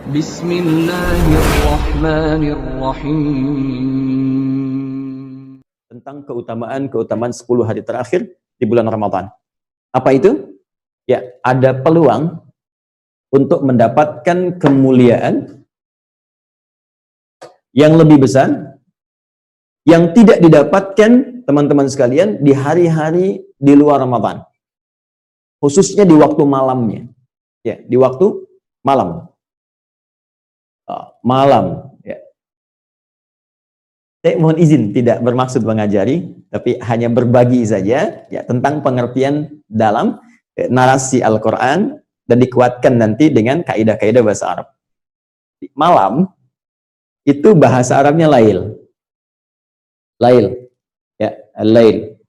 Bismillahirrahmanirrahim. Tentang keutamaan 10 hari terakhir di bulan Ramadan. Apa itu? Ya, ada peluang untuk mendapatkan kemuliaan yang lebih besar yang tidak didapatkan teman-teman sekalian di hari-hari di luar Ramadan. Khususnya di waktu malamnya. Ya, di waktu malam. Malam, ya. Saya mohon izin tidak bermaksud mengajari, tapi hanya berbagi saja ya tentang pengertian dalam narasi Al-Qur'an dan dikuatkan nanti dengan kaidah-kaidah bahasa Arab. Malam itu bahasa Arabnya lail. Lail. Ya, al-lail.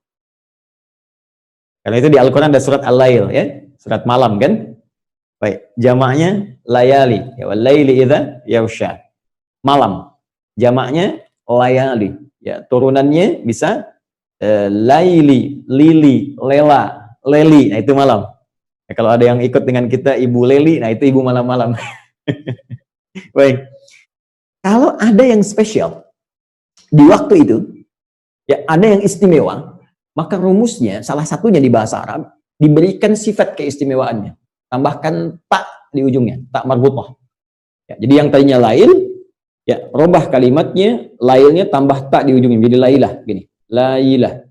Karena itu di Al-Qur'an ada surat Al-Lail ya, surat malam kan? Baik, jamaknya layali, ya wal-laili idza yaghsha. Malam. Jamaknya layali. Ya, turunannya bisa laili, lili, lela, leli. Nah, itu malam. Ya, kalau ada yang ikut dengan kita Ibu Leli, nah itu ibu malam-malam. Baik. Kalau ada yang spesial di waktu itu, ya ada yang istimewa, maka rumusnya salah satunya di bahasa Arab diberikan sifat keistimewaannya. Tambahkan tak di ujungnya, tak marbutah. Ya, jadi yang tadinya lail, ya robah kalimatnya, lailnya tambah tak di ujungnya, jadi lailah, gini, lailah.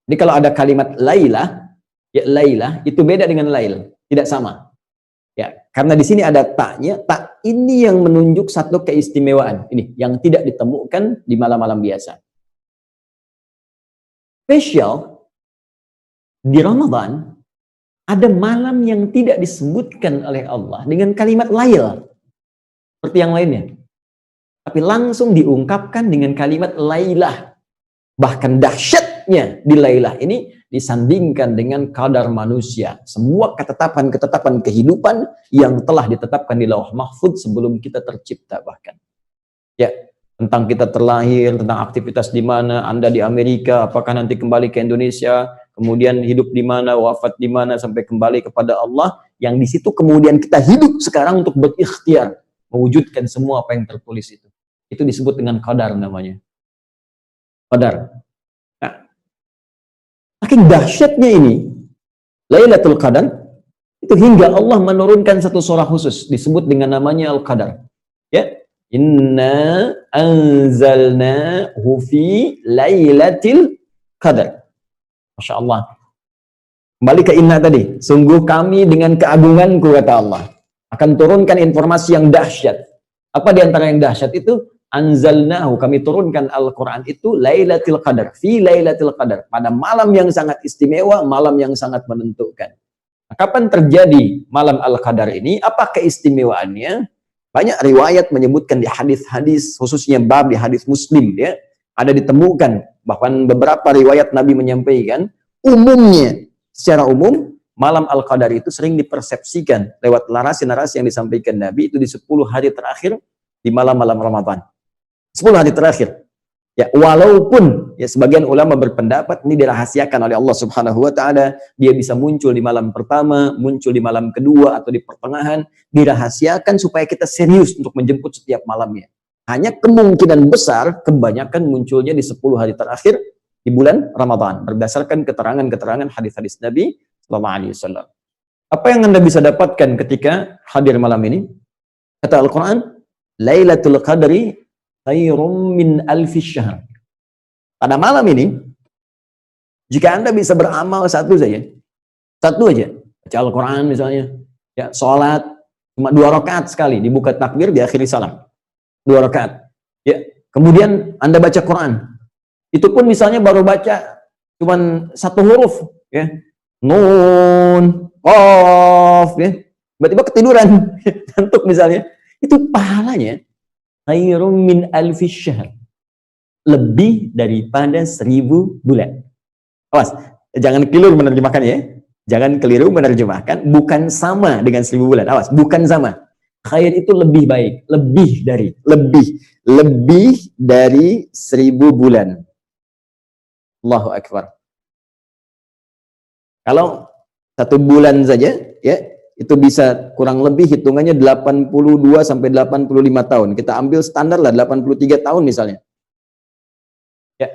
Jadi kalau ada kalimat lailah, ya lailah itu beda dengan lail, tidak sama. Ya, karena di sini ada taknya, tak ini yang menunjuk satu keistimewaan, ini yang tidak ditemukan di malam-malam biasa. Spesial di Ramadan. Ada malam yang tidak disebutkan oleh Allah dengan kalimat lail seperti yang lainnya, tapi langsung diungkapkan dengan kalimat lailah. Bahkan dahsyatnya di lailah ini disandingkan dengan kadar manusia, semua ketetapan-ketetapan kehidupan yang telah ditetapkan di Lauh Mahfudz sebelum kita tercipta. Bahkan ya, tentang kita terlahir, tentang aktivitas di mana, Anda di Amerika, apakah nanti kembali ke Indonesia, kemudian hidup di mana, wafat di mana, sampai kembali kepada Allah, yang di situ kemudian kita hidup sekarang untuk berikhtiar mewujudkan semua apa yang tertulis itu. Itu disebut dengan qadar namanya. Qadar. Nah, saking dahsyatnya ini, Lailatul Qadar, itu hingga Allah menurunkan satu surah khusus disebut dengan namanya Al-Qadar. Ya, inna anzalnahu fi lailatul qadar. Masya Allah. Kembali ke inna tadi. Sungguh kami dengan keagunganku, kata Allah, akan turunkan informasi yang dahsyat. Apa diantara yang dahsyat itu? Anzalnahu, kami turunkan Al-Quran itu lailatul qadar. Fi lailatul qadar. Pada malam yang sangat istimewa, malam yang sangat menentukan. Nah, kapan terjadi malam Al-Qadar ini? Apa keistimewaannya? Banyak riwayat menyebutkan di hadis-hadis, khususnya bab di hadis Muslim, ya, ada ditemukan bahkan beberapa riwayat Nabi menyampaikan umumnya, secara umum malam Al-Qadar itu sering dipersepsikan lewat narasi-narasi yang disampaikan Nabi itu di 10 hari terakhir di malam-malam Ramadan. 10 hari terakhir. Ya, walaupun ya sebagian ulama berpendapat ini dirahasiakan oleh Allah Subhanahu wa taala, dia bisa muncul di malam pertama, muncul di malam kedua atau di pertengahan, dirahasiakan supaya kita serius untuk menjemput setiap malamnya. Hanya kemungkinan besar kebanyakan munculnya di 10 hari terakhir di bulan Ramadan berdasarkan keterangan-keterangan hadis-hadis Nabi sallallahu alaihi wasallam. Apa yang Anda bisa dapatkan ketika hadir malam ini? Kata Al-Qur'an, Lailatul Qadri khairum min alfi syahr. Pada malam ini, jika Anda bisa beramal satu saja, satu aja, baca Al-Quran misalnya, ya, sholat cuma 2 rakaat sekali, dibuka takbir, diakhiri salam, 2 rakaat. Ya, kemudian Anda baca Quran, itu pun misalnya baru baca cuma 1 huruf, ya, nun, qaf, ya, tiba-tiba ketiduran, ngantuk misalnya, itu pahalanya khairum min alfi syahr, lebih daripada 1000 bulan. Awas, jangan keliru menerjemahkan ya. Jangan keliru menerjemahkan, bukan sama dengan 1000 bulan. Awas, bukan sama. Khair itu lebih baik, lebih dari 1000 bulan. Allahu Akbar. Kalau 1 bulan saja, ya, itu bisa kurang lebih hitungannya 82 sampai 85 tahun. Kita ambil standar lah 83 tahun misalnya. Ya,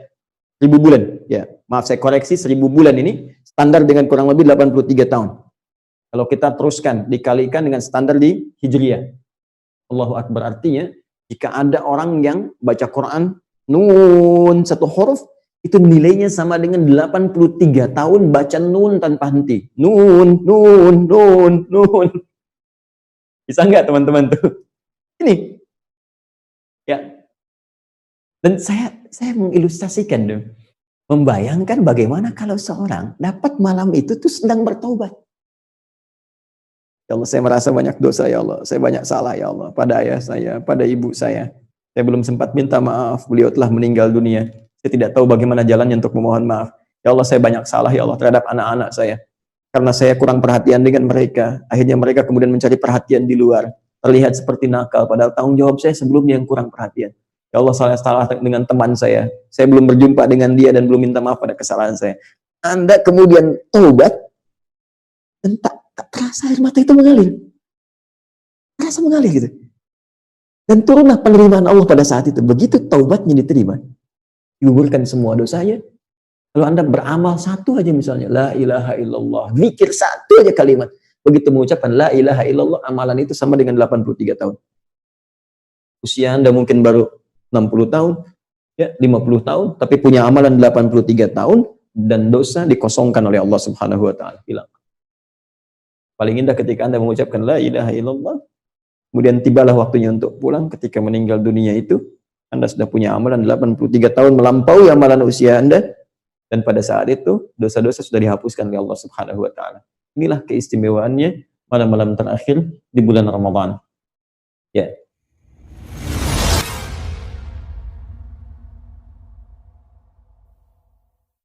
1000 bulan. Ya, maaf saya koreksi, 1000 bulan ini standar dengan kurang lebih 83 tahun. Kalau kita teruskan dikalikan dengan standar di Hijriah. Allahu Akbar, artinya jika ada orang yang baca Quran nun satu huruf, itu nilainya sama dengan 83 tahun baca nun tanpa henti. Nun, nun, nun, nun. Bisa nggak teman-teman tuh? Ini. Ya. Dan saya mengilustrasikan dong. Membayangkan bagaimana kalau seorang dapat malam itu tuh sedang bertaubat. Ya Allah, saya merasa banyak dosa ya Allah. Saya banyak salah ya Allah. Pada ayah saya, pada ibu saya. Saya belum sempat minta maaf. Beliau telah meninggal dunia. Saya tidak tahu bagaimana jalannya untuk memohon maaf. Ya Allah, saya banyak salah ya Allah terhadap anak-anak saya. Karena saya kurang perhatian dengan mereka. Akhirnya mereka kemudian mencari perhatian di luar. Terlihat seperti nakal. Padahal tanggung jawab saya sebelumnya yang kurang perhatian. Ya Allah, saya salah dengan teman saya. Saya belum berjumpa dengan dia dan belum minta maaf pada kesalahan saya. Anda kemudian taubat dan tak terasa air mata itu mengalir. Terasa mengalir gitu. Dan turunlah penerimaan Allah pada saat itu. Begitu taubatnya diterima, digugurkan semua dosanya. Kalau Anda beramal satu aja misalnya, la ilaha illallah, zikir satu aja kalimat. Begitu mengucapkan la ilaha illallah, amalan itu sama dengan 83 tahun. Usia Anda mungkin baru 60 tahun, ya 50 tahun, tapi punya amalan 83 tahun, dan dosa dikosongkan oleh Allah Subhanahu wa Ta'ala. Bilang. Paling indah ketika Anda mengucapkan la ilaha illallah, kemudian tibalah waktunya untuk pulang. Ketika meninggal dunia itu, Anda sudah punya amalan 83 tahun melampaui amalan usia Anda, dan pada saat itu dosa-dosa sudah dihapuskan oleh Allah Subhanahu wa Ta'ala. Inilah keistimewaannya malam-malam terakhir di bulan Ramadan. Ya.